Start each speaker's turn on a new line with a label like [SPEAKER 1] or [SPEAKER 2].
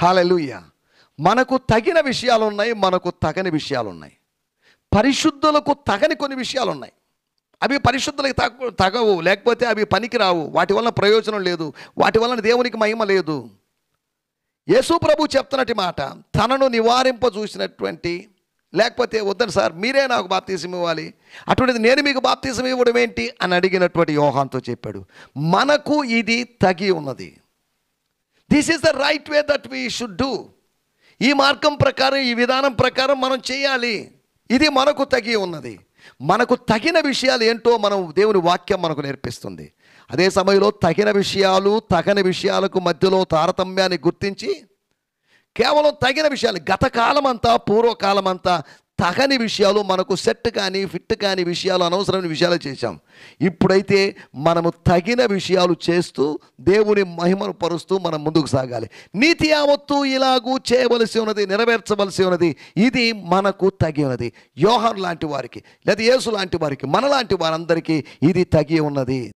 [SPEAKER 1] హల్లెలూయా. మనకు తగిన విషయాలు ఉన్నాయి, మనకు తగని విషయాలు ఉన్నాయి. పరిశుద్ధులకు తగని కొన్ని విషయాలు ఉన్నాయి. అవి పరిశుద్ధులకు తగవు, లేకపోతే అవి పనికిరావు, వాటి వలన ప్రయోజనం లేదు, వాటి వలన దేవునికి మహిమ లేదు. యేసు ప్రభు చెప్తున్నట్టు మాట, తనను నివారింప చూసినటువంటి, లేకపోతే వద్దని సార్ మీరే నాకు బాప్తీసం ఇవ్వాలి, అటువంటిది నేను మీకు బాప్తీసం ఇవ్వడం ఏంటి అని అడిగినటువంటి యోహానుతో చెప్పాడు, మనకు ఇది తగి ఉన్నది. This is the right way that we should do. ఈ మార్గం ప్రకారం, ఈ విధానం ప్రకారం మనం చేయాలి. ఇది మనకు తగి ఉన్నది. మనకు తగిన విషయాలు ఏంటో మనం దేవుని వాక్యం మనకు నేర్పిస్తుంది. అదే సమయంలో తగిన విషయాలు తగని విషయాలకు మధ్యలో తారతమ్యాన్ని గుర్తించి కేవలం తగిన విషయాలు, గతకాలం అంతా పూర్వకాలం అంతా తగని విషయాలు, మనకు సెట్ కానీ ఫిట్ కాని విషయాలు, అనవసరమైన విషయాలు చేశాం. ఇప్పుడైతే మనము తగిన విషయాలు చేస్తూ దేవుని మహిమను పరుస్తూ మనం ముందుకు సాగాలి. నీతి యావత్తు ఇలాగూ చేయవలసి ఉన్నది, నెరవేర్చవలసి ఉన్నది. ఇది మనకు తగినది. యోహాను లాంటి వారికి, లేదా యేసు లాంటి వారికి, మనలాంటి వారందరికీ ఇది తగి ఉన్నది.